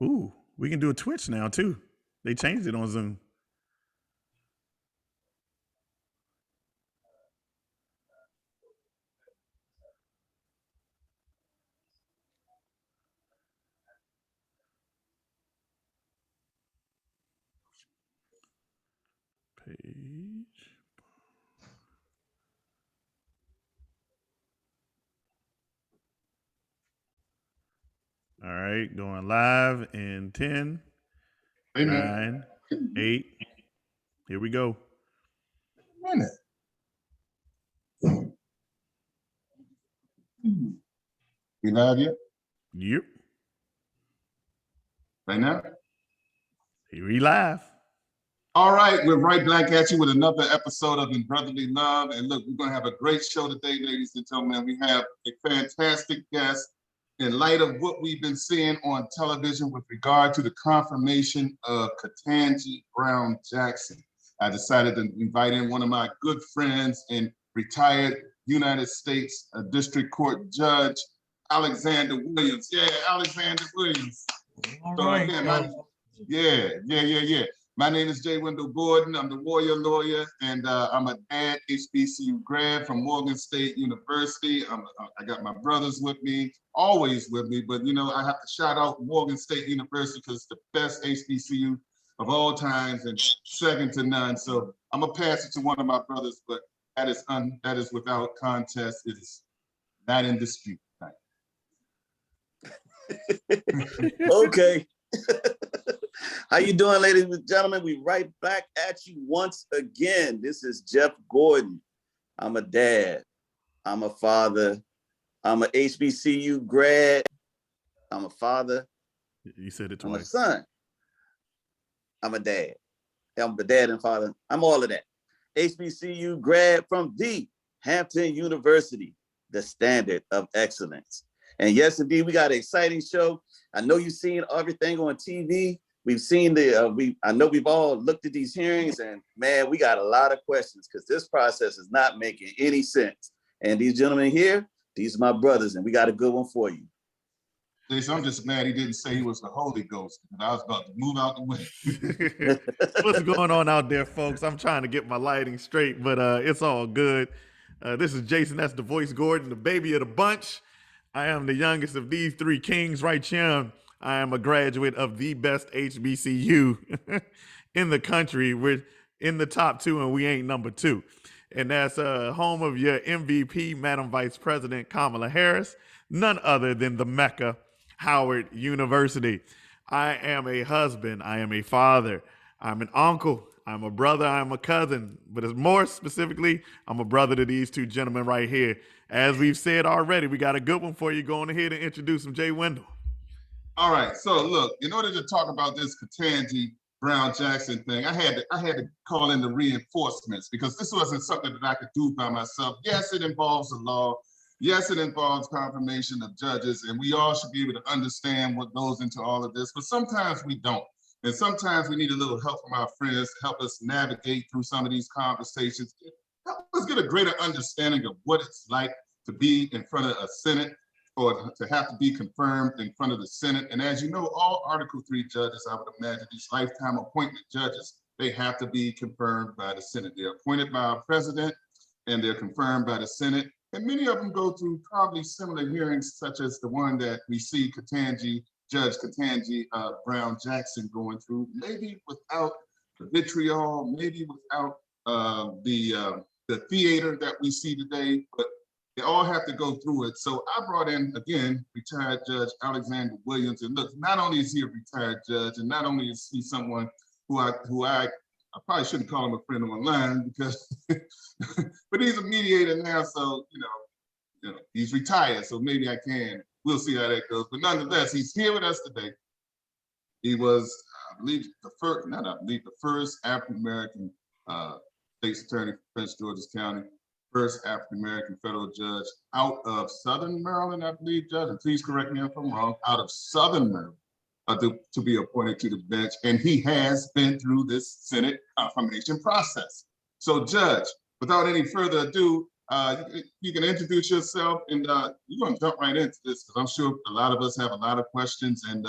Ooh, we can do a Twitch now too. They changed it on Zoom. Page. All right, going live in 10, Amen. 9, 8. Here we go. We live yet? Yep. Right now? Here we live. All right, we're right back at you with another episode of In Brotherly Love. And look, we're going to have a great show today, ladies and gentlemen. We have a fantastic guest in light of what we've been seeing on television with regard to the confirmation of Ketanji Brown Jackson. I decided to invite in one of my good friends and retired United States District Court Judge, Alexander Williams. Yeah, Alexander Williams. All So right. again, yeah. My name is Jay Wendell Gordon. I'm the Warrior Lawyer, and I'm a dad, HBCU grad from Morgan State University. I got my brothers with me, always with me, but you know, I have to shout out Morgan State University because it's the best HBCU of all times and second to none. So I'm gonna pass it to one of my brothers, but that is without contest. It is not in dispute. Okay. How you doing, ladies and gentlemen? We right back at you once again. This is Jeff Gordon. I'm a dad. I'm a father. I'm a HBCU grad. I'm a father. You said it I'm a twice. son. I'm a dad. I'm the dad and father. I'm all of that. HBCU grad from the Hampton University, the standard of excellence. And yes, indeed, we got an exciting show. I know you've seen everything on TV. We've seen I know we've all looked at these hearings, and man, we got a lot of questions because this process is not making any sense. And these gentlemen here, these are my brothers, and we got a good one for you. Jason, I'm just mad he didn't say he was the Holy Ghost. I was about to move out the way. What's going on out there, folks? I'm trying to get my lighting straight, but it's all good. This is Jason. That's the voice Gordon, the baby of the bunch. I am the youngest of these three kings right here. I am a graduate of the best HBCU in the country. We're in the top 2 and we ain't number 2. And that's home of your MVP, Madam Vice President Kamala Harris, none other than the Mecca, Howard University. I am a husband. I am a father. I'm an uncle. I'm a brother. I'm a cousin. But as more specifically, I'm a brother to these two gentlemen right here. As we've said already, we got a good one for you. Going ahead and introduce him, Jay Wendell. All right. So look, in order to talk about this Ketanji Brown Jackson thing, I had to call in the reinforcements because this wasn't something that I could do by myself. Yes, it involves the law. Yes, it involves confirmation of judges, and we all should be able to understand what goes into all of this, but sometimes we don't. And sometimes we need a little help from our friends to help us navigate through some of these conversations, help us get a greater understanding of what it's like to be in front of a Senate or to have to be confirmed in front of the Senate. And as you know, all Article 3 judges, I would imagine these lifetime appointment judges, they have to be confirmed by the Senate. They're appointed by our president and they're confirmed by the Senate. And many of them go through probably similar hearings, such as the one that we see Judge Ketanji Brown Jackson going through, maybe without the vitriol, maybe without the theater that we see today, but they all have to go through it. So I brought in, again, retired Judge Alexander Williams. And look, not only is he a retired judge, and not only is he someone who I probably shouldn't call him a friend online because, but he's a mediator now. So, you know, he's retired. So maybe I can, we'll see how that goes. But nonetheless, he's here with us today. He was, I believe, the first African-American state's attorney for Prince George's County, first African-American federal judge out of Southern Maryland, I believe, Judge, and please correct me if I'm wrong, out of Southern Maryland to be appointed to the bench. And he has been through this Senate confirmation process. So Judge, without any further ado, You can introduce yourself, and you're going to jump right into this because I'm sure a lot of us have a lot of questions, and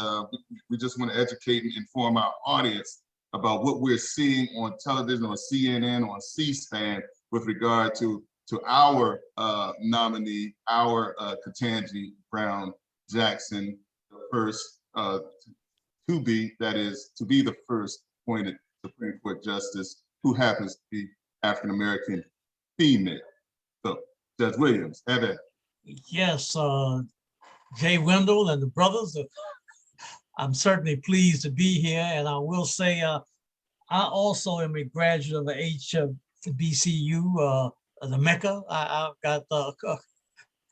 we just want to educate and inform our audience about what we're seeing on television, on CNN, on C-SPAN with regard to our nominee, our Ketanji Brown Jackson, the first to be the first appointed Supreme Court justice who happens to be African-American female. So, Judge Williams, have it. Yes, Jay Wendell and the brothers, I'm certainly pleased to be here. And I will say, I also am a graduate of the HBCU, the Mecca. I've got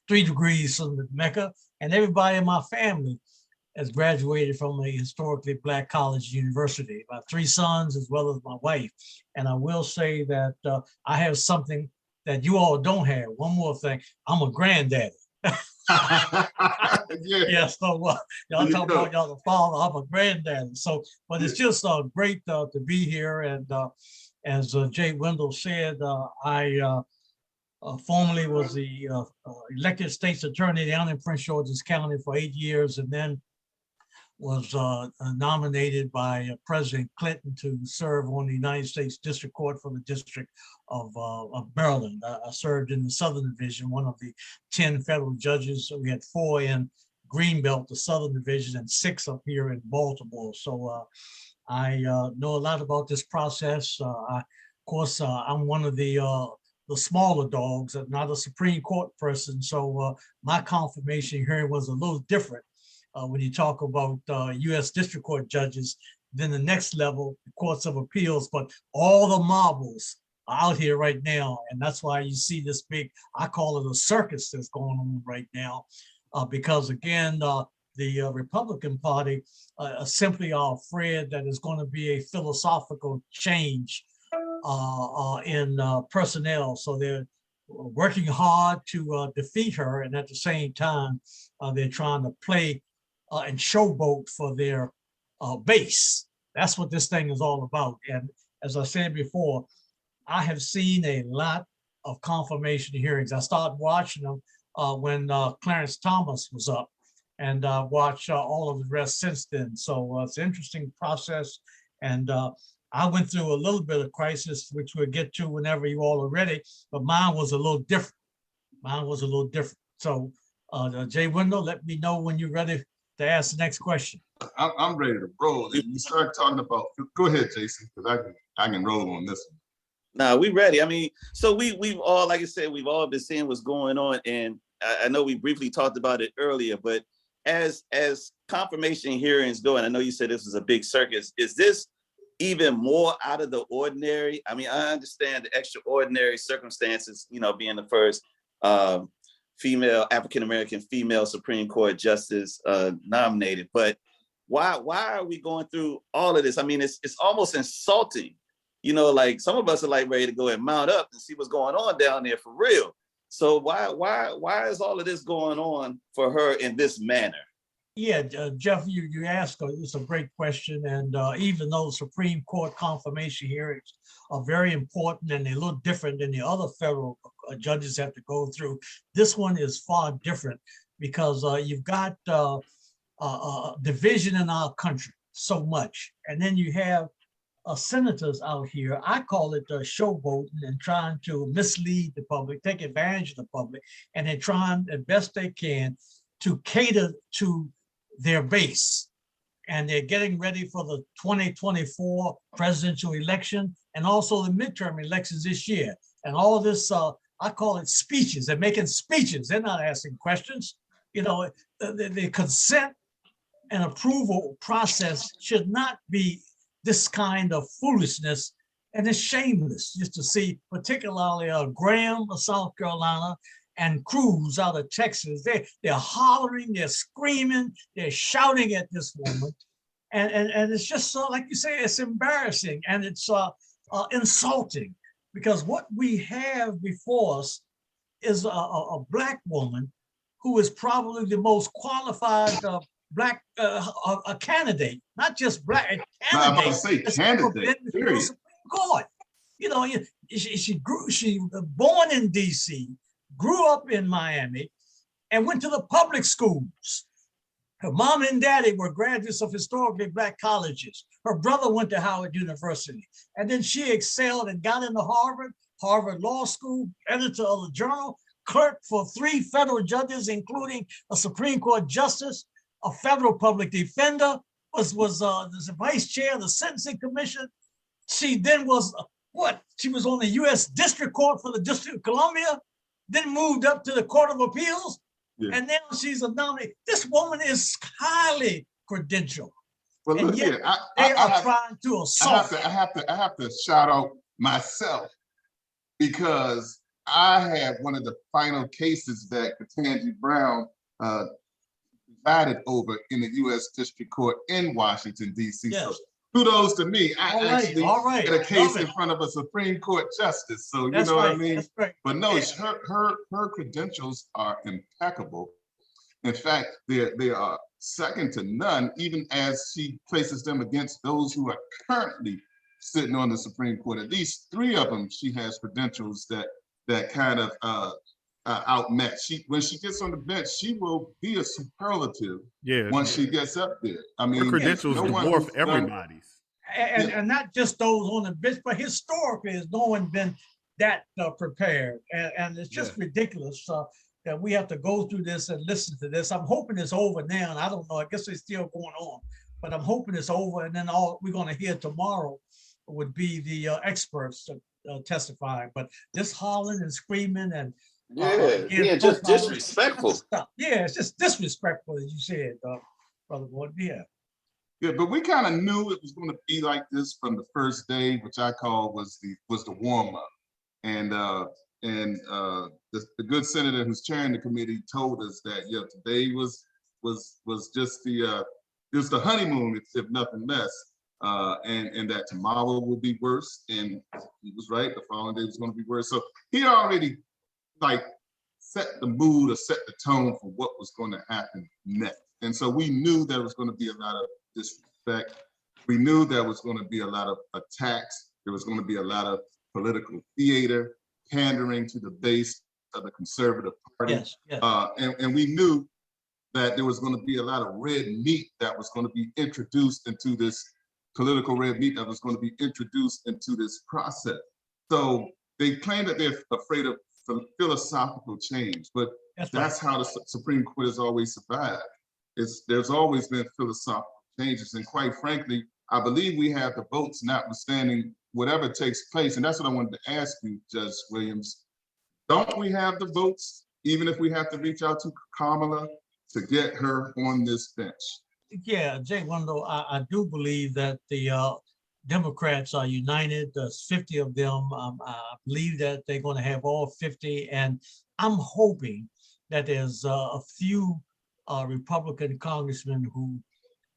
3 degrees from the Mecca, and everybody in my family has graduated from a historically Black college university. My 3 sons, as well as my wife. And I will say that I have something that you all don't have. One more thing, I'm a granddaddy. Yeah, so y'all talk about y'all the father, I'm a granddaddy. So, but it's just great to be here. And as Jay Wendell said, I formerly was the elected state's attorney down in Prince George's County for 8 years, and then was nominated by President Clinton to serve on the United States District Court for the District of Maryland. I served in the Southern Division, one of the 10 federal judges. We had 4 in Greenbelt, the Southern Division, and 6 up here in Baltimore. So I know a lot about this process. Of course, I'm one of the smaller dogs, not a Supreme Court person. So my confirmation hearing was a little different. When you talk about U.S. District Court judges, then the next level, the courts of appeals, but all the marbles are out here right now. And that's why you see this big, I call it a circus that's going on right now. Because again, the Republican Party simply are afraid that it's going to be a philosophical change in personnel. So they're working hard to defeat her. And at the same time, they're trying to play and showboat for their base. That's what this thing is all about. And as I said before, I have seen a lot of confirmation hearings. I started watching them when Clarence Thomas was up, and watched all of the rest since then. So it's an interesting process. And I went through a little bit of crisis, which we'll get to whenever you all are ready, but mine was a little different. So Jay Wendell, let me know when you're ready to ask the next question. I'm ready to roll. If you start talking about, go ahead, Jason, because I can roll on this one. Nah, we ready. I mean, so we've all, like I said, we've all been seeing what's going on, and I know we briefly talked about it earlier, but as confirmation hearings go, and I know you said this was a big circus, is this even more out of the ordinary? I mean, I understand the extraordinary circumstances, being the first African-American female Supreme Court justice nominated, but why are we going through all of this? I mean, it's almost insulting. Like some of us are like ready to go and mount up and see what's going on down there for real. So why is all of this going on for her in this manner? Yeah, Jeff, you asked, it's a great question. And even though Supreme Court confirmation hearings are very important and they're a little different than the other federal judges have to go through, this one is far different because you've got division in our country so much. And then you have senators out here, I call it showboating and trying to mislead the public, take advantage of the public, and they're trying the best they can to cater to their base. And they're getting ready for the 2024 presidential election and also the midterm elections this year. And all of this, I call it speeches. They're making speeches. They're not asking questions. The consent and approval process should not be this kind of foolishness, and it's shameless just to see, particularly Graham of South Carolina and Cruz out of Texas. They're hollering, they're screaming, they're shouting at this woman, and it's just so, like you say, it's embarrassing and it's insulting, because what we have before us is a Black woman who is probably the most qualified Black a candidate, not just Black, a candidate. No, I'm about to say candidate, period. Court. you know, she born in DC, grew up in Miami, and went to the public schools. Her mom and daddy were graduates of historically Black colleges. Her brother went to Howard University. And then she excelled and got into Harvard Law School, editor of the Journal, clerk for 3 federal judges, including a Supreme Court justice, a federal public defender, was the vice chair of the Sentencing Commission. She then was, she was on the U.S. District Court for the District of Columbia, then moved up to the Court of Appeals. Yeah. And now she's a nominee. This woman is highly credentialed. Well, look here. They are trying to assault. I have to shout out myself, because I had one of the final cases that Ketanji Brown presided over in the U.S. District Court in Washington, D.C. Yes. So kudos to me. I actually had a case in front of a Supreme Court justice. So you know what I mean? That's right. But no, her credentials are impeccable. In fact, they are second to none, even as she places them against those who are currently sitting on the Supreme Court. At least 3 of them, she has credentials that kind of outmatch. When she gets on the bench, she will be a superlative. Yeah. Once she gets up there, I mean, her credentials dwarf everybody's. And not just those on the bench, but historically, has no one been that prepared. And it's just ridiculous that we have to go through this and listen to this. I'm hoping it's over now. And I don't know, I guess it's still going on, but I'm hoping it's over. And then all we're going to hear tomorrow would be the experts testifying. But just hollering and screaming and just disrespectful. Yeah, it's just disrespectful, as you said, Brother Gordon. Yeah, but we kind of knew it was going to be like this from the first day, which I call was the warm up, and the good senator who's chairing the committee told us that today was just the honeymoon, if nothing less, and that tomorrow will be worse, and he was right. The following day was going to be worse. So he already set the mood or set the tone for what was going to happen next. And so we knew there was going to be a lot of disrespect. We knew there was going to be a lot of attacks. There was going to be a lot of political theater, pandering to the base of the conservative party. Yes, yes. And we knew that there was going to be a lot of red meat that was going to be introduced into this political red meat that was going to be introduced into this process. So they claim that they're afraid of philosophical change, but that's how the Supreme Court has always survived. There's always been philosophical changes, and quite frankly, I believe we have the votes, notwithstanding whatever takes place. And that's what I wanted to ask you, Judge Williams. Don't we have the votes, even if we have to reach out to Kamala to get her on this bench? Yeah, Jay Wendell, I do believe that the Democrats are united. There's 50 of them. I believe that they're going to have all 50. And I'm hoping that there's a few Republican congressmen who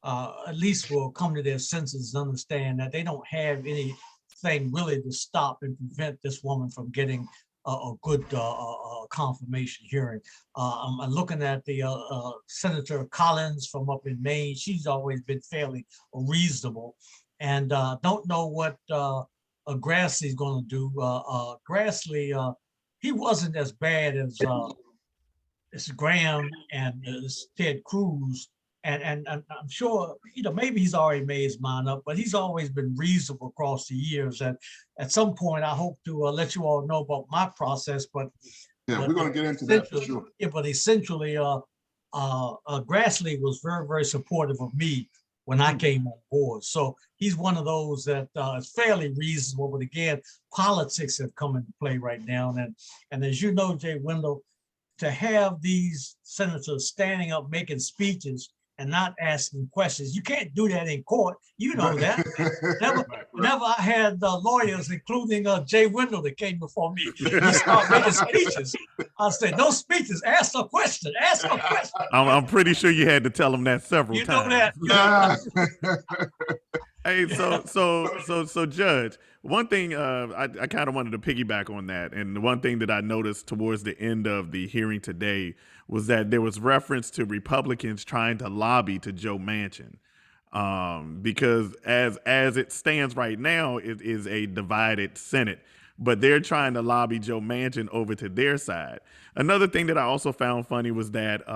at least will come to their senses and understand that they don't have anything really to stop and prevent this woman from getting a good confirmation hearing. I'm looking at the Senator Collins from up in Maine. She's always been fairly reasonable. And don't know what Grassley's going to do. Grassley, he wasn't as bad as Graham and Ted Cruz. And I'm sure, maybe he's already made his mind up, but he's always been reasonable across the years. And at some point, I hope to let you all know about my process. But we're going to get into that for sure. Yeah, but essentially, Grassley was very, very supportive of me when I came on board. So he's one of those that is fairly reasonable. But again, politics have come into play right now. And as you know, Jay Wendell, to have these senators standing up making speeches and not asking questions. You can't do that in court. You know that. Whenever I had lawyers, including Jay Wendell, that came before me, he started making speeches. I said, no speeches, ask a question, ask a question. I'm pretty sure you had to tell him that several times. You know that. Hey, so Judge, one thing I kind of wanted to piggyback on that, and the one thing that I noticed towards the end of the hearing today was that there was reference to Republicans trying to lobby to Joe Manchin. because as it stands right now, it is a divided Senate. But they're trying to lobby Joe Manchin over to their side. Another thing that I also found funny was that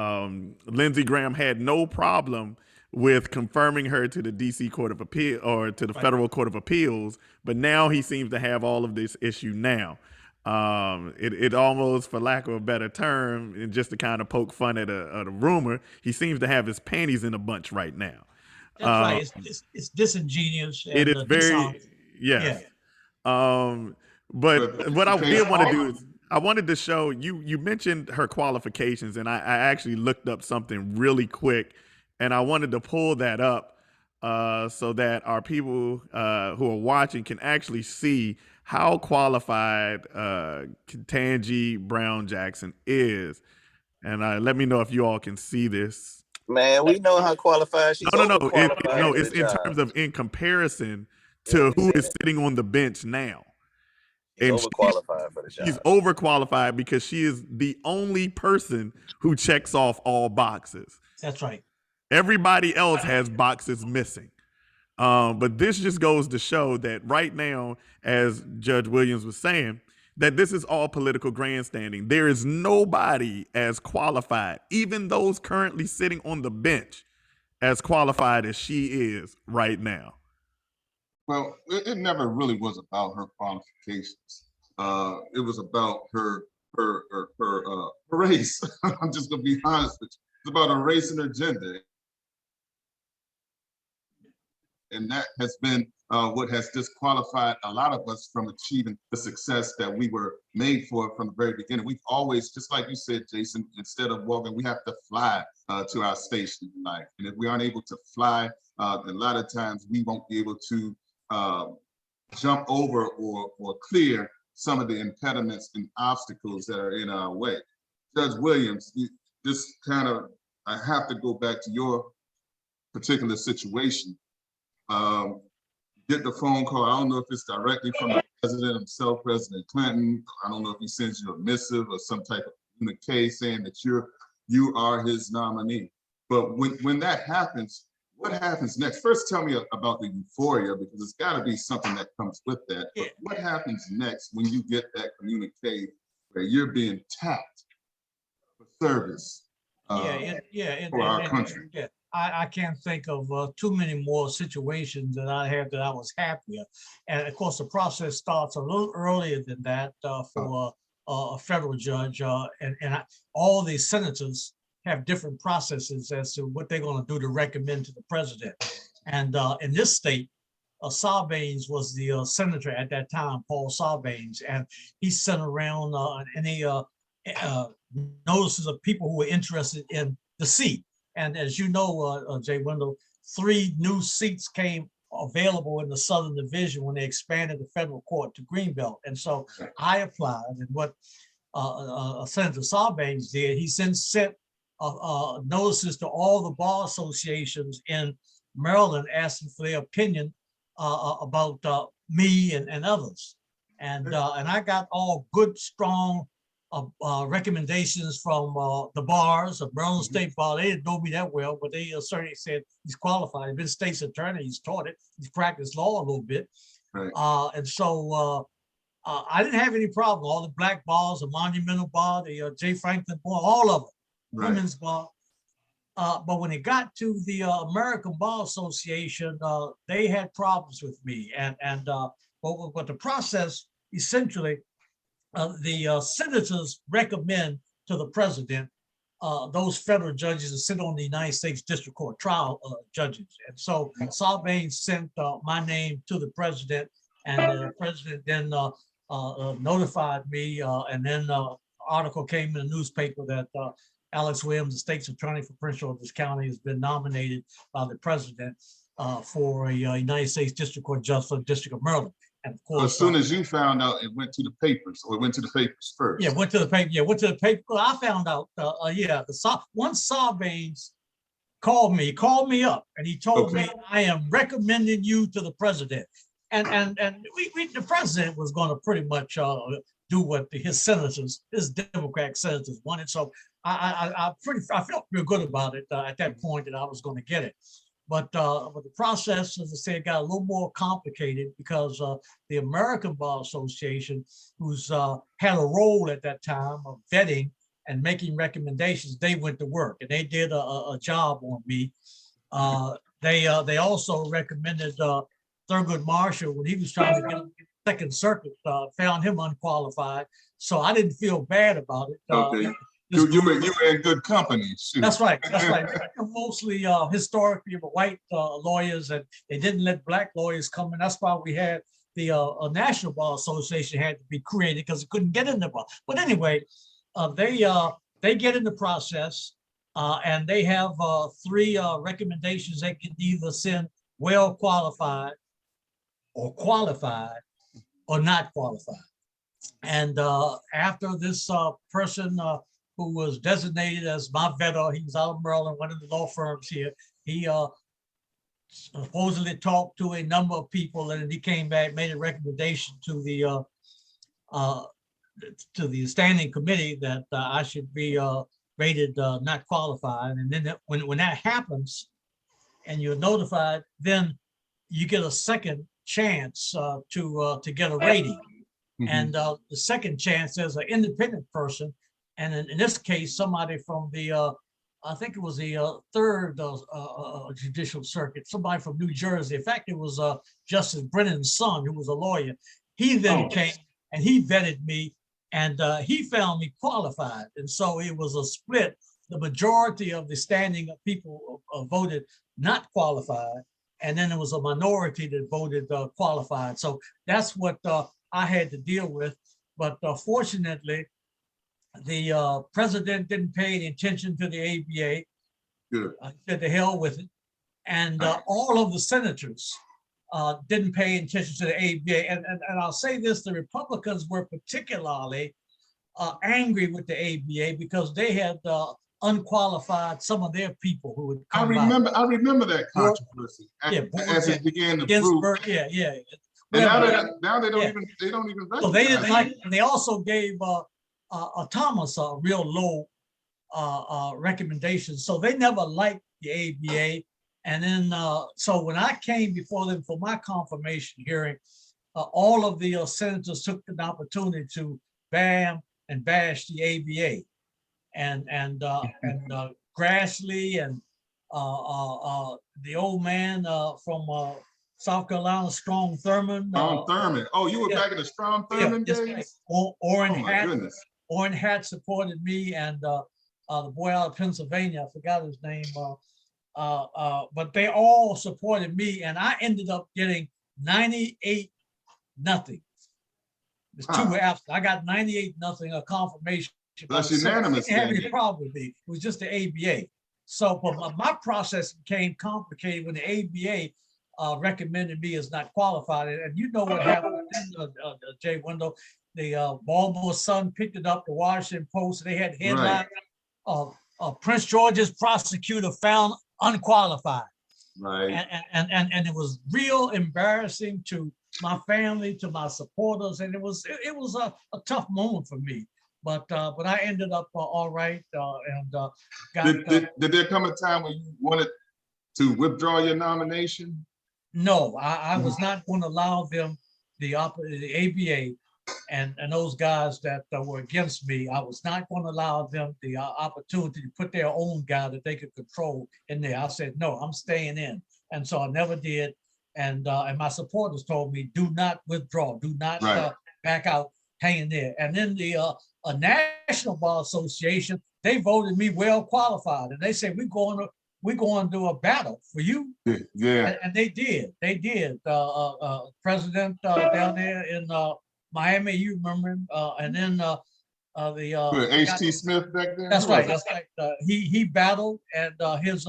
Lindsey Graham had no problem with confirming her to the DC Court of Appeal or to the Federal Court of Appeals, but now he seems to have all of this issue now. It almost, for lack of a better term, and just to kind of poke fun at a rumor, he seems to have his panties in a bunch right now. That's right. It's disingenuous. It is very, yes. Yeah. But what I did want to do is I wanted to show you. You mentioned her qualifications, and I actually looked up something really quick, and I wanted to pull that up so that our people who are watching can actually see how qualified Ketanji Brown Jackson is. And let me know if you all can see this. Man, we know how qualified she's. No. It's in terms of in comparison to who is sitting on the bench now. She's overqualified for the job. She's overqualified because she is the only person who checks off all boxes. That's right. Everybody else has boxes missing. But this just goes to show that right now, as Judge Williams was saying, that this is all political grandstanding. There is nobody as qualified, even those currently sitting on the bench, as qualified as she is right now. Well, it never really was about her qualifications. It was about her race. I'm just gonna be honest with you. It's about her race and her gender, and that has been what has disqualified a lot of us from achieving the success that we were made for from the very beginning. We've always, just like you said, Jason, instead of walking, we have to fly to our station in life. And if we aren't able to fly, a lot of times we won't be able to jump over or clear some of the impediments and obstacles that are in our way. Judge Williams, I have to go back to your particular situation. Get the phone call. I don't know if it's directly from the president himself, President Clinton. I don't know if he sends you a missive or some type of communique saying that you are his nominee. But when that happens, what happens next? First, tell me about the euphoria, because it's got to be something that comes with that. But what happens next when you get that communique where you're being tapped for service for our country? I can't think of too many more situations that I had that I was happier. And of course, the process starts a little earlier than that for a federal judge. And all these senators have different processes as to what they're going to do to recommend to the president. And in this state, Sarbanes was the senator at that time, Paul Sarbanes, and he sent around any notices of people who were interested in the seat. And as you know, Jay Wendell, 3 new seats came available in the Southern Division when they expanded the federal court to Greenbelt. And so I applied, and what Senator Sarbanes did, he sent notices to all the bar associations in Maryland asking for their opinion about me and others. And I got all good, strong recommendations from the bars of Maryland State Bar. They didn't know me that well, but they certainly said he's qualified. He's been state's attorney, he's taught it, he's practiced law a little bit. Right. And so I didn't have any problem. All the black bars, the Monumental Bar, the J. Franklin Bar, all of them, right. Women's Bar. But when it got to the American Bar Association, they had problems with me. But the process, essentially, the senators recommend to the president those federal judges that sit on the United States District Court trial judges. And so Sarbanes sent my name to the president, and the president then notified me, and then article came in the newspaper that Alex Williams, the state's attorney for Prince George's County, has been nominated by the president for a United States District Court judge for the District of Maryland. And of course, as soon as you found out, it went to the papers, or it went to the papers first. Yeah, went to the paper. Yeah, went to the paper. Well, I found out. Once Sarbanes called me up, and he told me, "I am recommending you to the president." And the president was going to pretty much do what his Democratic senators wanted. So I felt real good about it at that point that I was going to get it. But the process, as I said, got a little more complicated because the American Bar Association, who's had a role at that time of vetting and making recommendations, they went to work and they did a job on me. They also recommended Thurgood Marshall when he was trying to get Second Circuit, found him unqualified. So I didn't feel bad about it. Okay. You were in good company. Shoot. That's right. That's right. Mostly historically white lawyers, and they didn't let black lawyers come in. That's why we had the National Bar Association had to be created because it couldn't get in the bar. But anyway, they get in the process, and they have 3 recommendations. They can either send well qualified, or qualified, or not qualified. And after this person who was designated as my vetter, he was out of Maryland, one of the law firms here, he supposedly talked to a number of people, and he came back, made a recommendation to the standing committee that I should be rated not qualified. And then when that happens and you're notified, then you get a second chance to get a rating. Mm-hmm. And the second chance is an independent person. And in this case, somebody from the, I think it was the third judicial circuit, somebody from New Jersey. In fact, it was Justice Brennan's son, who was a lawyer. He then came and he vetted me, and he found me qualified. And so it was a split. The majority of the standing of people voted not qualified. And then there was a minority that voted qualified. So that's what I had to deal with. But fortunately, the president didn't pay any attention to the ABA. Good. Said to hell with it. And all of the senators didn't pay attention to the ABA. And I'll say this, the Republicans were particularly angry with the ABA because they had unqualified some of their people who would come by. I remember that controversy as it began to prove. Yeah. And now they don't even So they didn't like, and they also gave Thomas a real low recommendation. So they never liked the ABA. And then, so when I came before them for my confirmation hearing, all of the senators took an opportunity to bam and bash the ABA. And Grassley and the old man from South Carolina, Strom Thurmond. Thurmond. Oh, you were back in the Strom Thurmond days? Orrin Hatch supported me, and the boy out of Pennsylvania, I forgot his name, but they all supported me, and I ended up getting 98-0. There's 2 absent. I got 98-0, a confirmation. That's unanimous. Didn't have any problem with me. It was just the ABA. So, but my process became complicated when the ABA recommended me as not qualified. And you know what happened, Jay Wendell. The Baltimore Sun picked it up, the Washington Post. They had headlines of Prince George's prosecutor found unqualified. Right. And it was real embarrassing to my family, to my supporters, and it was a tough moment for me. But I ended up all right. Did there come a time when you wanted to withdraw your nomination? No, I was not going to allow them, the ABA and those guys that were against me, I was not going to allow them the opportunity to put their own guy that they could control in there. I said, no, I'm staying in. And so I never did. And my supporters told me, do not withdraw, do not back out, hang in there. And then the National Bar Association, they voted me well qualified. And they said, we're going to do a battle for you. Yeah. And they did. President down there in Miami, you remember him, and then H.T. Smith back there. That's right. He battled, and his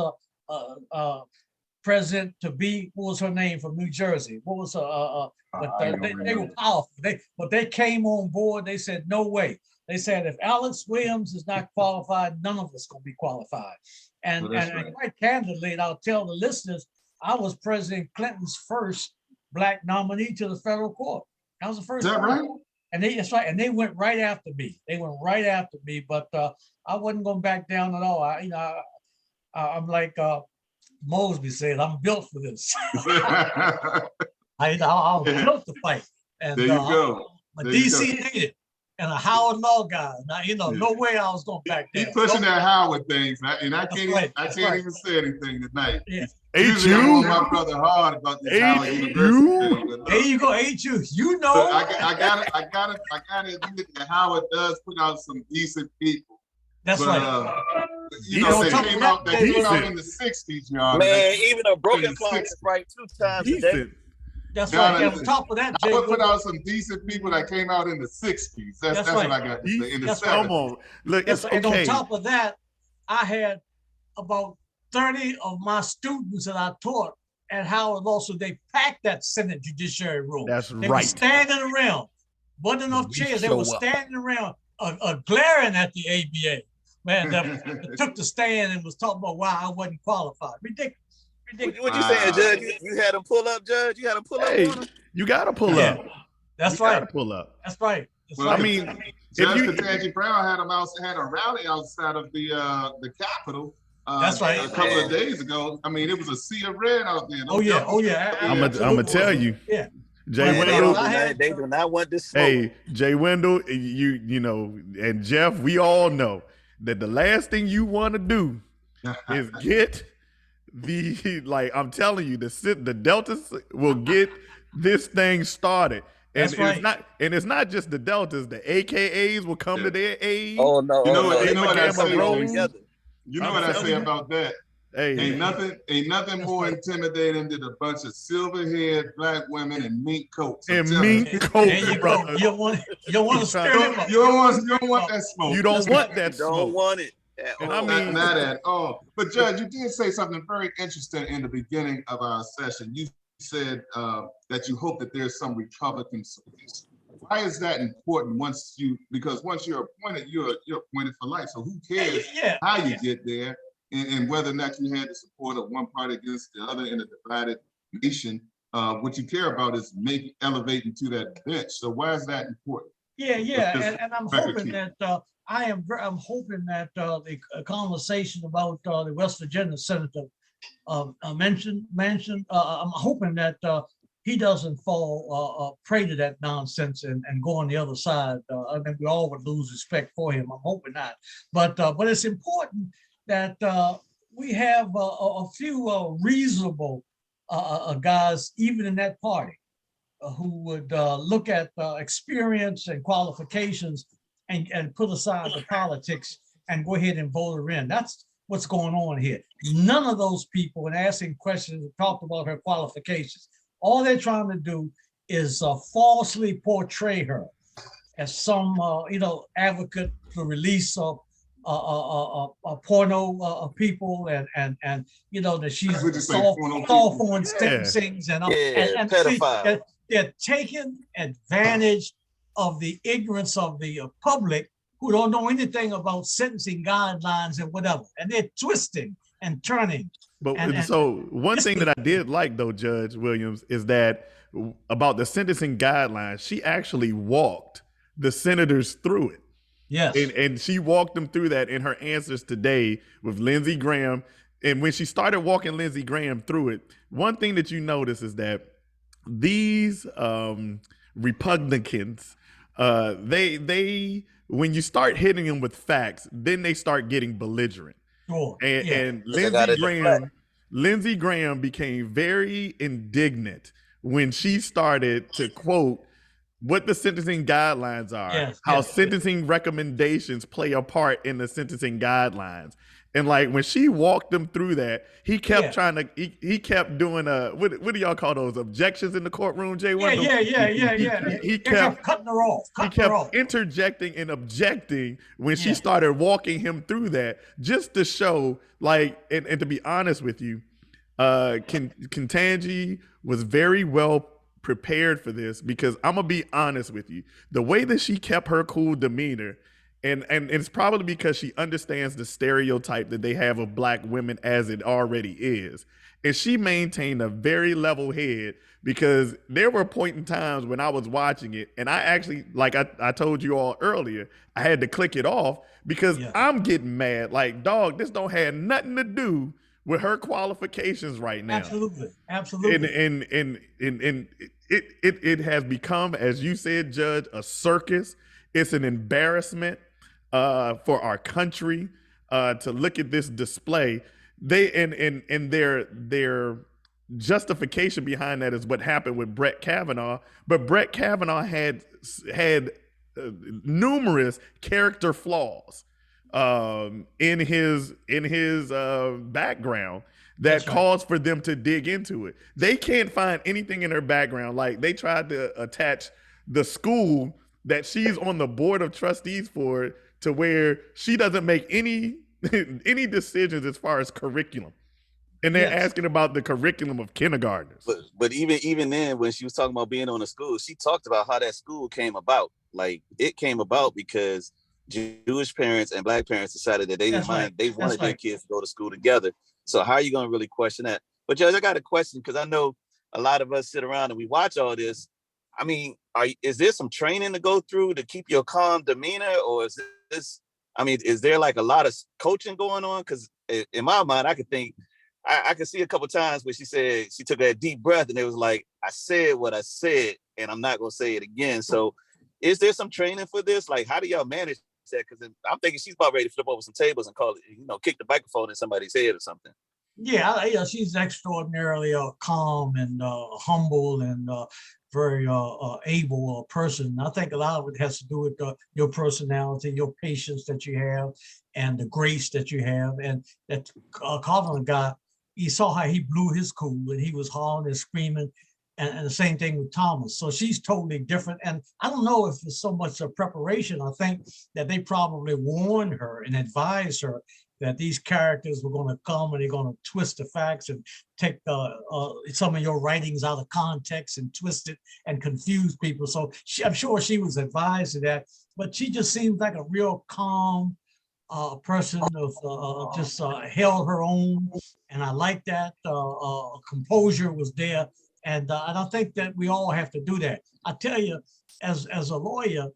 president to be, what was her name, from New Jersey? What was they were powerful. But they came on board. They said no way. They said if Alex Williams is not qualified, none of us gonna be qualified. And quite candidly, and I'll tell the listeners, I was President Clinton's first Black nominee to the federal court. That was the first. Is that right? And that's right. And they went right after me. But I wasn't going back down at all. I'm like, Mosby said, I'm built for this. I was built to fight. And There you go. I'm a DC native and a Howard Law guy. Now, no way I was going back there. He's pushing that Howard thing, and I can't even say anything tonight. Yeah. Usually I want my brother hard about this Howard University thing. But there you go, HU. You know. So I gotta admit that Howard does put out some decent people. That's right. They came out in the 60s, y'all. Man, even a broken clock is right 2 times a day. That's right. And on top of that, I would put out some decent people that came out in the 60s. That's right. What I got to say. In the 70s. Come on. Look, it's okay. And on top of that, I had about 30 of my students that I taught at Howard Law, so they packed that Senate Judiciary room. That's they right. Were standing around. Wasn't enough chairs. They were standing around, glaring at the ABA. Man, that took the stand and was talking about why I wasn't qualified. Ridiculous. What you saying, Judge? You had him pull up, Judge? You had him pull up on him? You got to pull up. That's right. Gotta pull up. That's right. Well, I mean, Judge Ketanji Brown had a rally outside of the Capitol. That's right. A couple of days ago. I mean, it was a sea of red out there. Oh yeah. I'm gonna tell you. Yeah. Jay Wendell, they do not want this smoke. Hey, Jay Wendell, you know, and Jeff, we all know that the last thing you want to do is get I'm telling you, the Deltas will get this thing started. And it's not just the Deltas, the AKAs will come to their aid. Oh no. You know what I say together. About that? Hey, ain't nothing more intimidating than a bunch of silver-haired black women in mink coats. And mink coats, brother. You don't want to scare them up. You don't want that smoke. You don't want that smoke. You don't want it. Not at all. But Judge, you did say something very interesting in the beginning of our session. You said that you hope that there's some Republican support. Why is that important? Because once you're appointed, you're appointed for life. So who cares how you get there and whether or not you had the support of one party against the other in a divided nation? What you care about is elevating to that bench. So why is that important? Yeah, and I'm hoping that I'm hoping that the conversation about the West Virginia senator mentioned. I'm hoping that he doesn't fall prey to that nonsense and go on the other side. I mean, we all would lose respect for him. I'm hoping not. But it's important that we have a few reasonable guys, even in that party, who would look at experience and qualifications and put aside the politics and go ahead and vote her in. That's what's going on here. None of those people, when asking questions, talked about her qualifications. All they're trying to do is falsely portray her as some, advocate for release of porno people and that she's soft on things and pedophile. They're taking advantage of the ignorance of the public who don't know anything about sentencing guidelines and whatever, and they're twisting and turning. But so one thing that I did like, though, Judge Williams, is that about the sentencing guidelines, she actually walked the senators through it. Yes. And she walked them through that in her answers today with Lindsey Graham. And when she started walking Lindsey Graham through it, one thing that you notice is that these Republicans, they when you start hitting them with facts, then they start getting belligerent. Sure. And Lindsey Graham became very indignant when she started to quote what the sentencing guidelines are, how sentencing recommendations play a part in the sentencing guidelines. And like when she walked them through that, he kept trying to, he kept doing what do y'all call those, objections in the courtroom, Jay Wendell? He kept cutting her off. He kept interjecting and objecting when she started walking him through that, just to show, like, and to be honest with you, Ketanji was very well prepared for this, because I'm gonna be honest with you, the way that she kept her cool demeanor, and it's probably because she understands the stereotype that they have of black women as it already is, and she maintained a very level head, because there were point in times when I was watching it and I actually, like I told you all earlier, I had to click it off because I'm getting mad, like, dog, this don't have nothing to do with her qualifications right now. Absolutely, And absolutely. it has become, as you said, Judge, a circus. It's an embarrassment for our country to look at this display. They and their justification behind that is what happened with Brett Kavanaugh. But Brett Kavanaugh had numerous character flaws in his background that That's right. caused for them to dig into it. They can't find anything in her background. Like, they tried to attach the school that she's on the board of trustees for to where she doesn't make any any decisions as far as curriculum. And they're Yes. asking about the curriculum of kindergartners. But even then, when she was talking about being on a school, she talked about how that school came about. Like, it came about because Jewish parents and Black parents decided that they didn't That's right. mind, they wanted That's their right. kids to go to school together. So how are you going to really question that? But Judge, I got a question, because I know a lot of us sit around and we watch all this. I mean, is there some training to go through to keep your calm demeanor, or is this? I mean, is there like a lot of coaching going on? Because in my mind, I could think, I could see a couple times where she said she took that deep breath and it was like, I said what I said, and I'm not gonna say it again. So, is there some training for this? Like, how do y'all manage that? Because I'm thinking she's about ready to flip over some tables and call it, kick the microphone in somebody's head or something. Yeah, she's extraordinarily calm and humble and very able person. I think a lot of it has to do with your personality, your patience that you have, and the grace that you have. And that Kavanaugh guy, he saw how he blew his cool and he was hollering and screaming. And the same thing with Thomas. So she's totally different. And I don't know if it's so much a preparation. I think that they probably warned her and advised her that these characters were going to come and they're going to twist the facts and take some of your writings out of context and twist it and confuse people. So I'm sure she was advised of that, but she just seems like a real calm person of just held her own. And I like that composure was there. And I think that we all have to do that. I tell you, as a lawyer,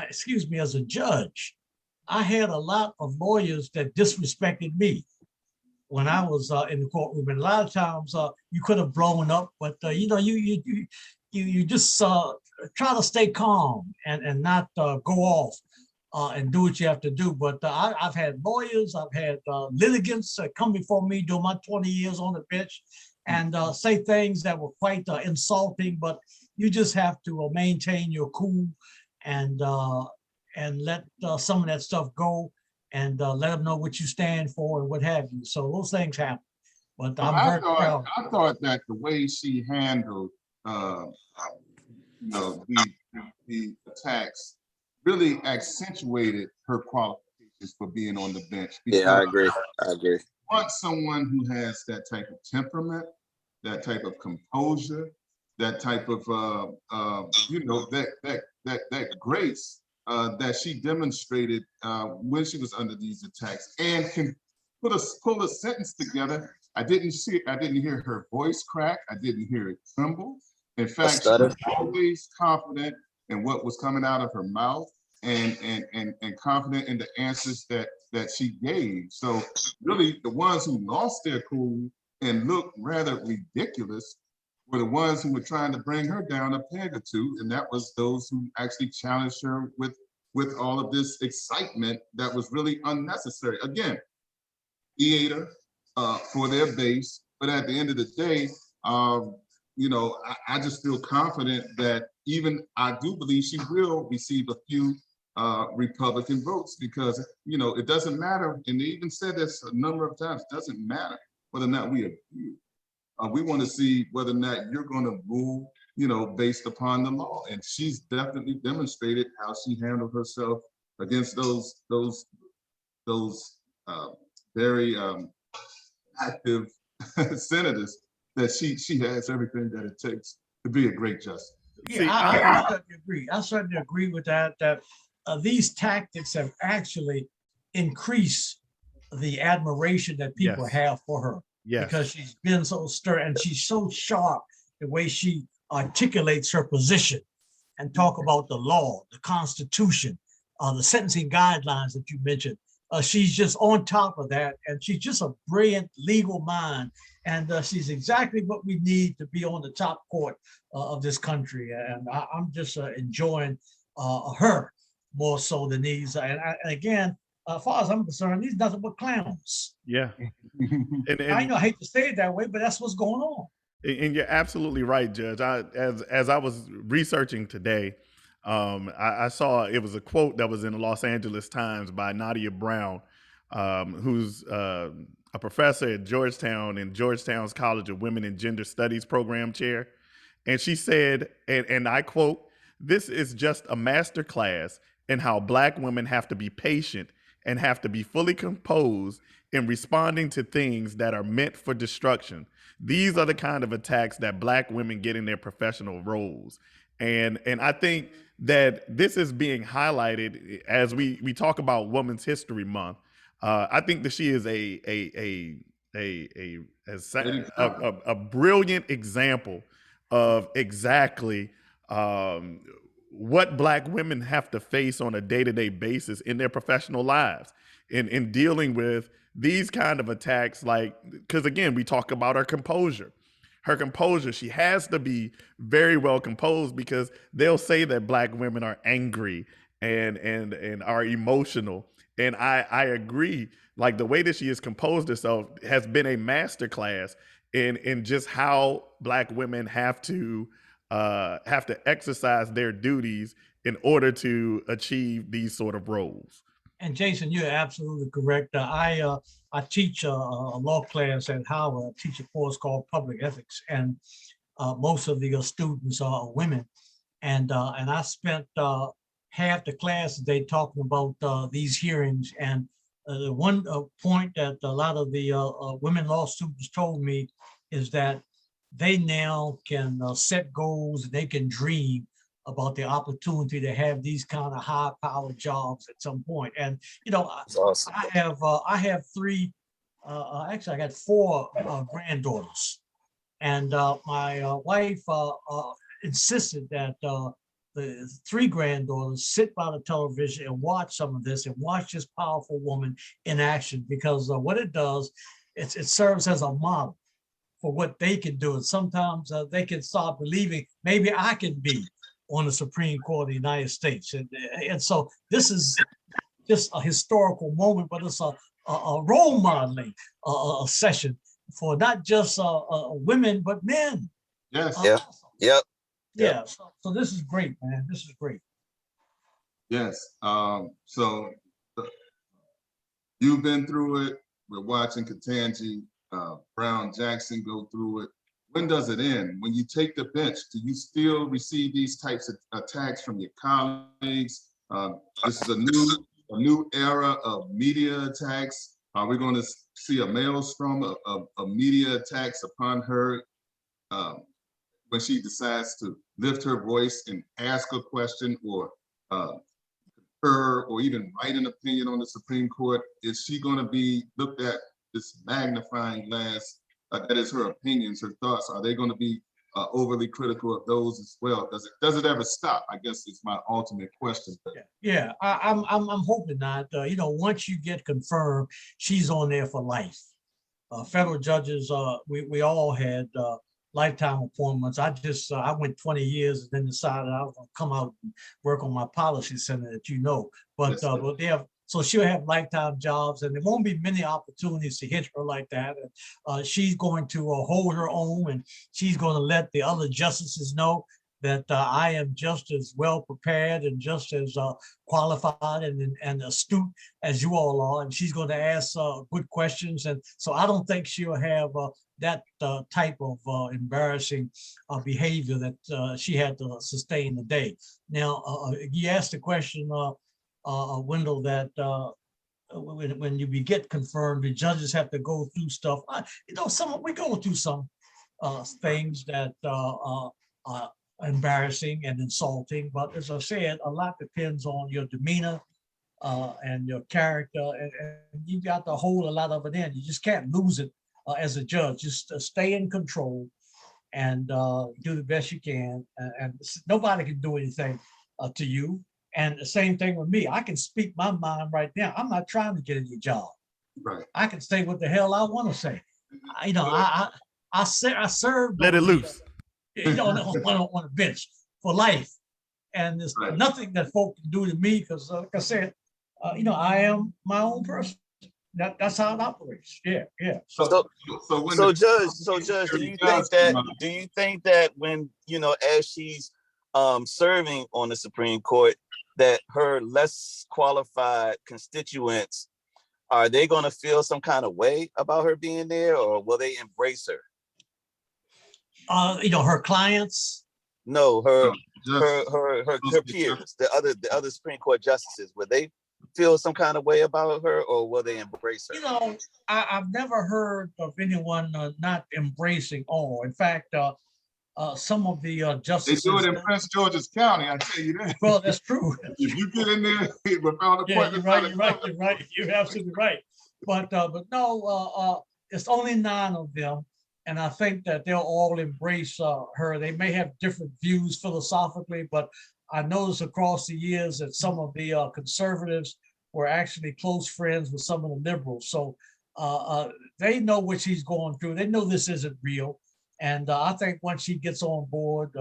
excuse me, as a judge, I had a lot of lawyers that disrespected me when I was in the courtroom, and a lot of times you could have blown up, but you just try to stay calm and not go off and do what you have to do. But I've had lawyers, I've had litigants come before me during my 20 years on the bench and say things that were quite insulting, but you just have to maintain your cool and let some of that stuff go and let them know what you stand for and what have you. So those things happen. But I'm very proud. I thought that the way she handled, the attacks really accentuated her qualifications for being on the bench. Yeah, I agree. I agree. Want someone who has that type of temperament, that type of composure, that type of that grace that she demonstrated when she was under these attacks, and can pull a sentence together. I didn't hear her voice crack. I didn't hear it tremble. In fact, she was always confident in what was coming out of her mouth, and confident in the answers that she gave. So really, the ones who lost their cool and looked rather ridiculous were the ones who were trying to bring her down a peg or two, and that was those who actually challenged her with all of this excitement that was really unnecessary. Again, theater for their base, but at the end of the day, I just feel confident that I do believe she will receive a few Republican votes, because it doesn't matter, and they even said this a number of times, it doesn't matter whether or not we agree. We want to see whether or not you're going to rule, based upon the law. And she's definitely demonstrated how she handled herself against those very active senators, that she has everything that it takes to be a great justice. Yeah, I certainly agree. I certainly agree with that. That these tactics have actually increased the admiration that people have for her. Yes. Because she's been so stern and she's so sharp the way she articulates her position and talk about the law, the Constitution, the sentencing guidelines that you mentioned. she's just on top of that, and she's just a brilliant legal mind, and she's exactly what we need to be on the top court of this country. And I'm just enjoying her more so than these. And again, as far as I'm concerned, these nothing but clowns. Yeah. I know I hate to say it that way, but that's what's going on. And you're absolutely right, Judge. As I was researching today, I saw it was a quote that was in the Los Angeles Times by Nadia Brown, who's a professor at Georgetown and Georgetown's College of Women and Gender Studies program chair. And she said, and I quote, "This is just a master class in how Black women have to be patient and have to be fully composed in responding to things that are meant for destruction. These are the kind of attacks that Black women get in their professional roles." And I think that this is being highlighted as we talk about Women's History Month. I think that she is a brilliant example of exactly what Black women have to face on a day-to-day basis in their professional lives in dealing with these kind of attacks. Like, because again, we talk about her composure. She has to be very well composed, because they'll say that Black women are angry and are emotional. And I agree, like the way that she has composed herself has been a masterclass in just how Black women have to exercise their duties in order to achieve these sort of roles. And Jason, you're absolutely correct. I teach a law class at Howard. I teach a course called Public Ethics, and most of the students are women. And I spent half the class today talking about these hearings. And the one point that a lot of the women law students told me is that they now can set goals, and they can dream about the opportunity to have these kind of high-powered jobs at some point. And awesome. I have three. Actually, I got four granddaughters, and my wife insisted that the three granddaughters sit by the television and watch some of this and watch this powerful woman in action, because what it does, it serves as a model for what they can do. And sometimes they can start believing maybe I can be on the Supreme Court of the United States. And so this is just a historical moment, but it's a role modeling session for not just women, but men. Yes. Yeah. So this is great, man. This is great. Yes. So you've been through it. We're watching Ketanji Brown Jackson go through it. When does it end? When you take the bench, do you still receive these types of attacks from your colleagues? This is a new era of media attacks. Are we going to see a maelstrom of media attacks upon her when she decides to lift her voice and ask a question, or her, or even write an opinion on the Supreme Court? Is she going to be looked at this magnifying glass? That is her opinions, her thoughts. Are they going to be overly critical of those as well? Does it ever stop? I guess it's my ultimate question. Yeah, I'm hoping not. Once you get confirmed, she's on there for life. Federal judges, we all had lifetime appointments. I went 20 years and then decided I was going to come out and work on my policy center that But but they have. So she'll have lifetime jobs, and there won't be many opportunities to hit her like that. And she's going to hold her own, and she's going to let the other justices know that I am just as well prepared and just as qualified and astute as you all are. And she's going to ask good questions. And so I don't think she'll have that type of embarrassing behavior that she had to sustain today. Now, you asked the question, Wendell, that when you get confirmed, the judges have to go through stuff. We go through some things that are embarrassing and insulting, but as I said, a lot depends on your demeanor and your character, and you got to hold a lot of it in. You just can't lose it as a judge. Just stay in control and do the best you can, and nobody can do anything to you. And the same thing with me. I can speak my mind right now. I'm not trying to get a new job. Right. I can say what the hell I want to say. I served. Let it loose. On a bench for life, and there's nothing that folk can do to me because, like I said, I am my own person. That's how it operates. Yeah. So Judge, do you think that when, as she's serving on the Supreme Court, that her less qualified constituents, are they going to feel some kind of way about her being there, or will they embrace her? Her clients. No, her peers, the other Supreme Court justices, will they feel some kind of way about her, or will they embrace her? I've never heard of anyone not embracing all. In fact, some of the justices. They do it in Prince George's County, I tell you that. Well, that's true. If you get in there without appointment, you're right. You're absolutely right. But no, it's only 9 of them. And I think that they'll all embrace her. They may have different views philosophically, but I noticed across the years that some of the conservatives were actually close friends with some of the liberals. So they know what she's going through. They know this isn't real. And I think once she gets on board,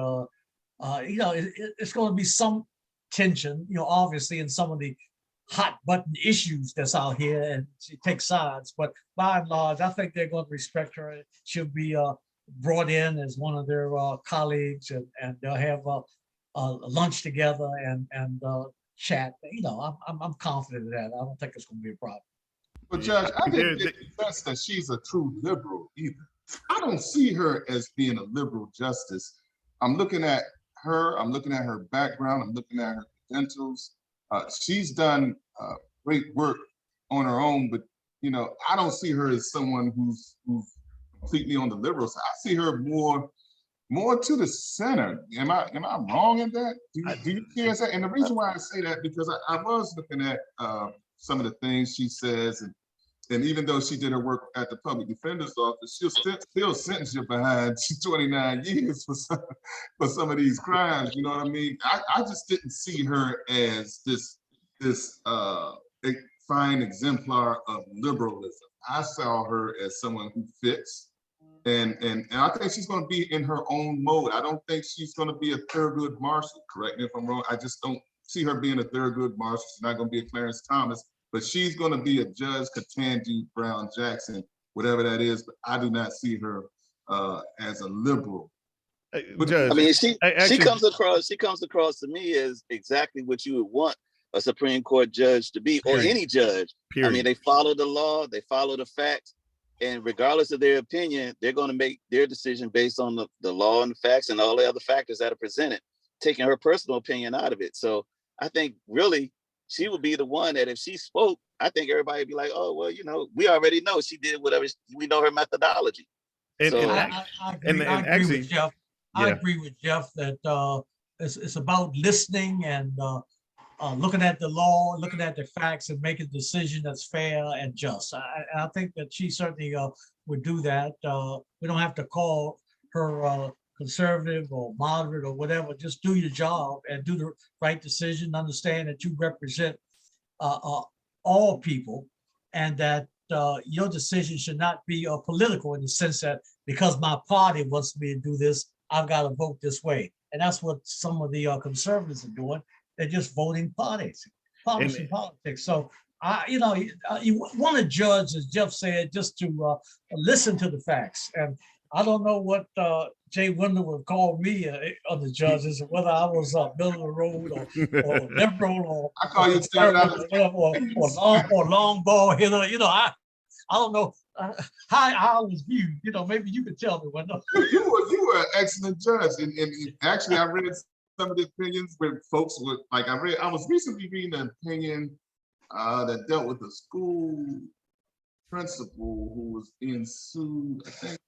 it's going to be some tension, obviously in some of the hot button issues that's out here, and she takes sides. But by and large, I think they're going to respect her. She'll be brought in as one of their colleagues, and they'll have lunch together and chat. I'm confident of that. I don't think it's going to be a problem. But Judge, I didn't get the sense that she's a true liberal either. I don't see her as being a liberal justice. I'm looking at her. I'm looking at her background. I'm looking at her credentials. She's done great work on her own, but I don't see her as someone who's completely on the liberal side. I see her more to the center. Am I wrong in that? Do you see that? And the reason why I say that, because I was looking at some of the things she says, and even though she did her work at the public defender's office, she'll still sentence you behind 29 years for some of these crimes. You know what I mean? I just didn't see her as this fine exemplar of liberalism. I saw her as someone who fits, and I think she's going to be in her own mode. I don't think she's going to be a Thurgood Marshall. Correct me if I'm wrong. I just don't see her being a Thurgood Marshall. She's not going to be a Clarence Thomas. But she's going to be a Judge Ketanji Brown Jackson, whatever that is. But I do not see her as a liberal. Judge, I mean, she comes across to me as exactly what you would want a Supreme Court judge to be, or any judge. Period. I mean, they follow the law, they follow the facts, and regardless of their opinion, they're going to make their decision based on the law and the facts and all the other factors that are presented, taking her personal opinion out of it. So I think really, she would be the one that if she spoke, I think everybody would be like, oh, well, we already know she did whatever, we know her methodology. I agree with Jeff. I agree with Jeff that it's about listening and looking at the law, looking at the facts, and making a decision that's fair and just. I think that she certainly would do that. We don't have to call her conservative or moderate or whatever. Just do your job and do the right decision. Understand that you represent all people, and that your decision should not be political in the sense that because my party wants me to do this, I've got to vote this way. And that's what some of the conservatives are doing. They're just voting politics. So you want a judge, as Jeff said, just to listen to the facts. And I don't know what Jay Wendell would call me on the judges, whether I was middle of the road or liberal or I call you or long ball hitter. I don't know how I was viewed. Maybe you could tell me, Wendell. You were an excellent judge, and actually I read some of the opinions where folks would I was recently reading an opinion that dealt with a school principal who was being sued. I think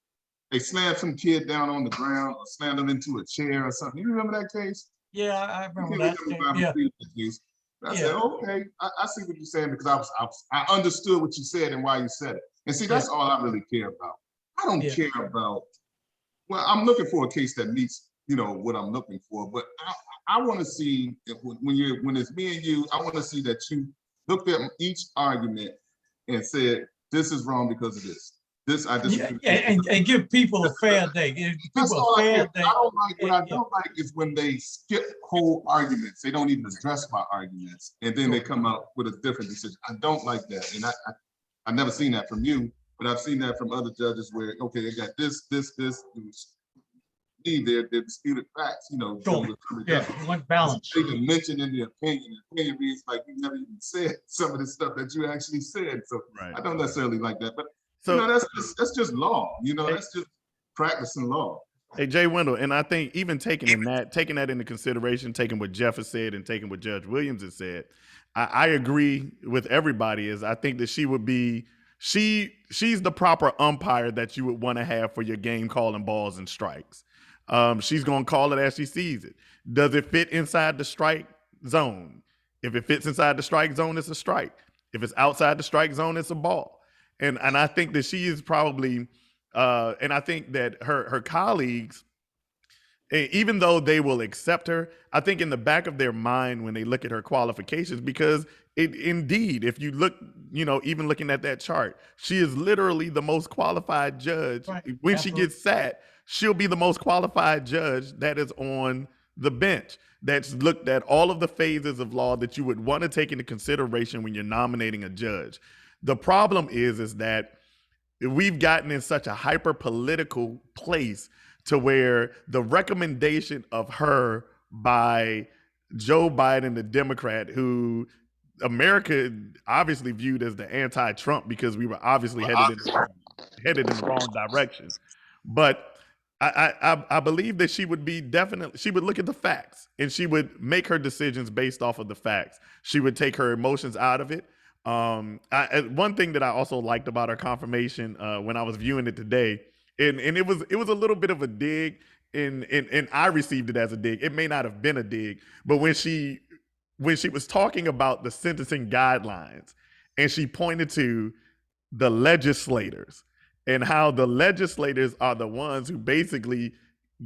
they slammed some kid down on the ground or slammed him into a chair or something. You remember that case? Yeah, I remember that. I said, okay, I see what you're saying, because I understood what you said and why you said it. And see, that's all I really care about. I don't care about, well, I'm looking for a case that meets what I'm looking for. But I want to see when it's me and you, I want to see that you looked at each argument and said, this is wrong because of this. This I disagree. And give people a fair day. Give That's people all a fair I day. don't like. What I don't like is when they skip whole arguments. They don't even address my arguments, and then they come up with a different decision. I don't like that, and I never seen that from you, but I've seen that from other judges where, okay, they got this. They're disputed facts, Sure. Yeah, one balance. They can mention in the opinion. The opinion means like you never even said some of the stuff that you actually said. So I don't necessarily like that, but that's just law. That's just practicing law. Hey, Jay Wendell, and I think even taking that into consideration, taking what Jeff has said and taking what Judge Williams has said, I agree with everybody. I think that she would be she's the proper umpire that you would want to have for your game calling balls and strikes. She's going to call it as she sees it. Does it fit inside the strike zone? If it fits inside the strike zone, it's a strike. If it's outside the strike zone, it's a ball. And I think that she is probably, and I think that her colleagues, even though they will accept her, I think in the back of their mind when they look at her qualifications, because indeed, if you look, even looking at that chart, she is literally the most qualified judge. Right. When Absolutely. She gets sat, she'll be the most qualified judge that is on the bench, that's looked at all of the phases of law that you would want to take into consideration when you're nominating a judge. The problem is that we've gotten in such a hyper-political place to where the recommendation of her by Joe Biden, the Democrat, who America obviously viewed as the anti-Trump because we were obviously headed in the wrong direction. But I believe that she would look at the facts and she would make her decisions based off of the facts. She would take her emotions out of it. One thing that I also liked about her confirmation when I was viewing it today, and it was a little bit of a dig, and I received it as a dig. It may not have been a dig, but when she was talking about the sentencing guidelines, and she pointed to the legislators and how the legislators are the ones who basically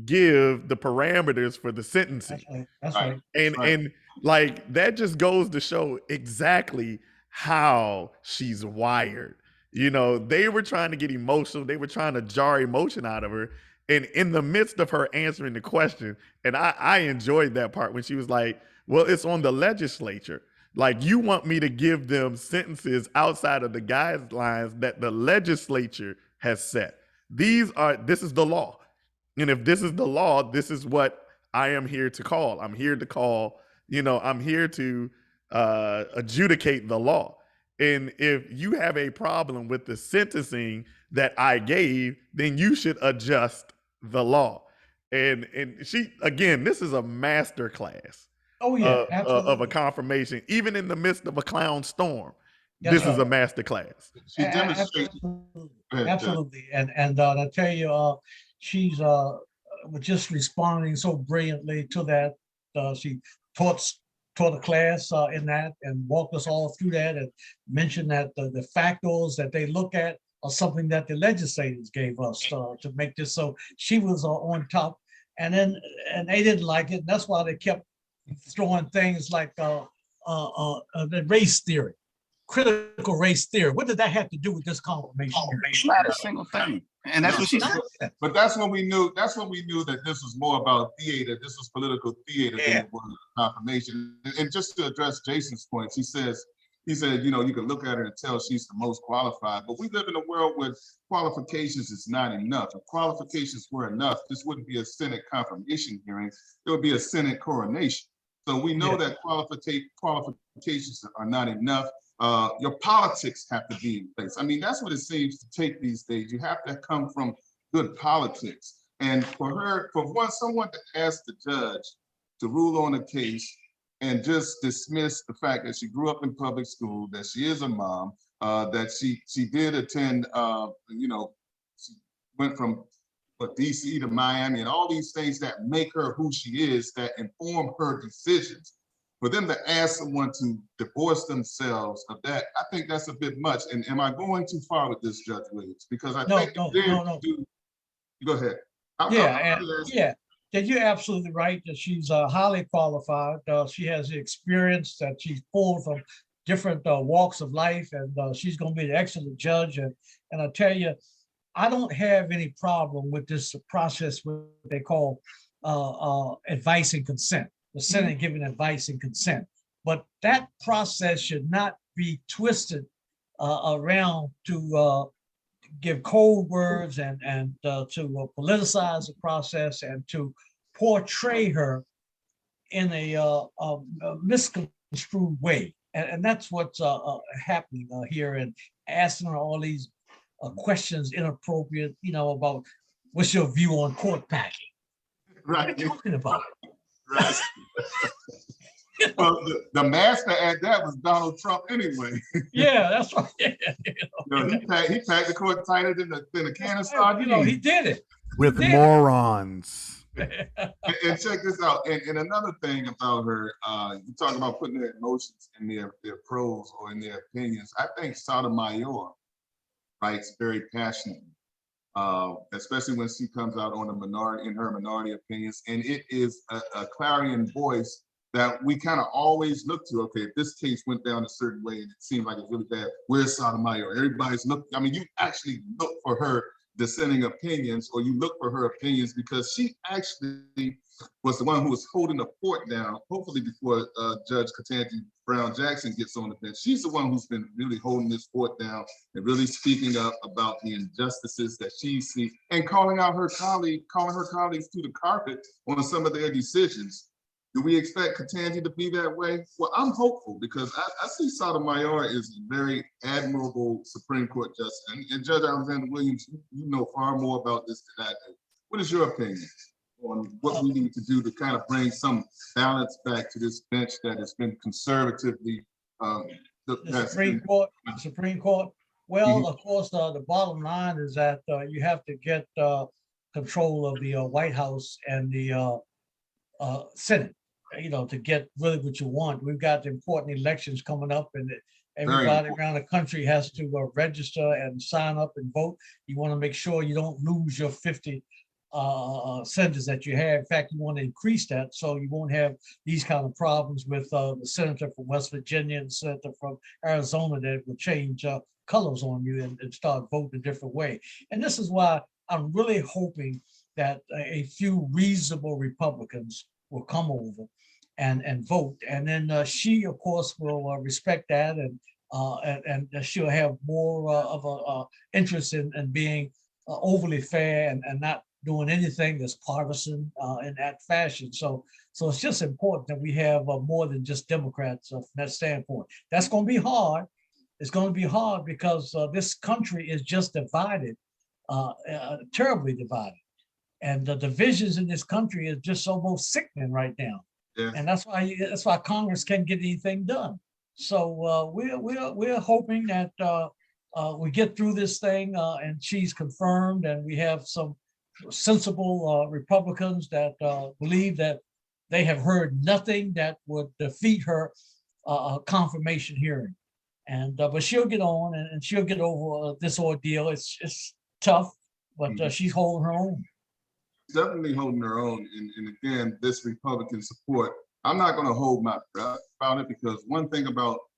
give the parameters for the sentencing. That's right. And like that just goes to show exactly how she's wired. They were trying to get emotional. They were trying to jar emotion out of her. And in the midst of her answering the question, and I enjoyed that part when she was like, well, it's on the legislature. Like, you want me to give them sentences outside of the guidelines that the legislature has set. This is the law. And if this is the law, this is what I am here to call. I'm here to call, I'm here to adjudicate the law. And if you have a problem with the sentencing that I gave, then you should adjust the law. And she, again, this is a master class. Oh yeah, of a confirmation, even in the midst of a clown storm. This is a master class. She demonstrates. Absolutely. And I tell you, she's just responding so brilliantly to that. She taught a class in that and walked us all through that and mentioned that the factors that they look at are something that the legislators gave us to make this. So she was on top, and they didn't like it. And that's why they kept throwing things like the race theory, critical race theory. What did that have to do with this confirmation? Not a single thing. And that's what she said. But that's when we knew that this was more about theater. This was political theater than it was confirmation. And just to address Jason's points, he said, you can look at her and tell she's the most qualified. But we live in a world where qualifications is not enough. If qualifications were enough, this wouldn't be a Senate confirmation hearing. It would be a Senate coronation. So we know that qualifications are not enough. Your politics have to be in place. I mean, that's what it seems to take these days. You have to come from good politics. And for someone to ask the judge to rule on a case and just dismiss the fact that she grew up in public school, that she is a mom, that she did attend, she went from DC to Miami, and all these things that make her who she is, that inform her decisions. For them to ask someone to divorce themselves of that, I think that's a bit much. And am I going too far with this, Judge Williams? Because I think no. Go ahead. Yeah. that you're absolutely right that she's highly qualified. She has the experience that she's pulled from different walks of life, and she's going to be an excellent judge. And I tell you, I don't have any problem with this process, what they call advice and consent, the Senate giving advice and consent. But that process should not be twisted around to give cold words and to politicize the process and to portray her in a misconstrued way. And that's what's happening here, and asking her all these questions inappropriate, about what's your view on court packing? Right. What are you talking about? Right. Well, the master at that was Donald Trump anyway. Yeah, that's right. He packed the court tighter than a can of sardines. He did it. With morons. And check this out. And another thing about her, you talk about putting their emotions in their prose or in their opinions. I think Sotomayor writes very passionately, especially when she comes out on her minority opinions. And it is a clarion voice that we kind of always look to. Okay, if this case went down a certain way and it seemed like it's really bad, where's Sotomayor? Everybody's looking. I mean, you actually look for her dissenting opinions, or you look for her opinions, because she actually was the one who was holding the fort down, hopefully before Judge Ketanji Brown Jackson gets on the bench. She's the one who's been really holding this fort down and really speaking up about the injustices that she sees, and calling her colleagues to the carpet on some of their decisions. Do we expect Ketanji to be that way? Well, I'm hopeful, because I see Sotomayor is a very admirable Supreme Court justice. And Judge Alexander Williams, you know far more about this than I do. What is your opinion on what we need to do to kind of bring some balance back to this bench that has been conservatively the Supreme Court? Well, of course, the bottom line is that you have to get control of the White House and the Senate, to get really what you want. We've got important elections coming up, and everybody around the country has to register and sign up and vote. You want to make sure you don't lose your 50 senators that you have. In fact, you want to increase that so you won't have these kind of problems with the senator from West Virginia and the senator from Arizona that will change colors on you and start voting a different way. And this is why I'm really hoping that a few reasonable Republicans will come over and vote, and then she, of course, will respect that, and she'll have more of a interest in being overly fair and not doing anything that's partisan in that fashion. So it's just important that we have more than just Democrats from that standpoint. That's going to be hard. It's going to be hard because this country is just divided, terribly divided. And the divisions in this country is just almost sickening right now. Yeah. And that's why Congress can't get anything done. So we're hoping that we get through this thing and she's confirmed, and we have some sensible Republicans that believe that they have heard nothing that would defeat her confirmation hearing. And but she'll get on and she'll get over this ordeal. It's tough, but she's holding her own. Definitely holding her own. And again, this Republican support, I'm not going to hold my breath about it, because one thing about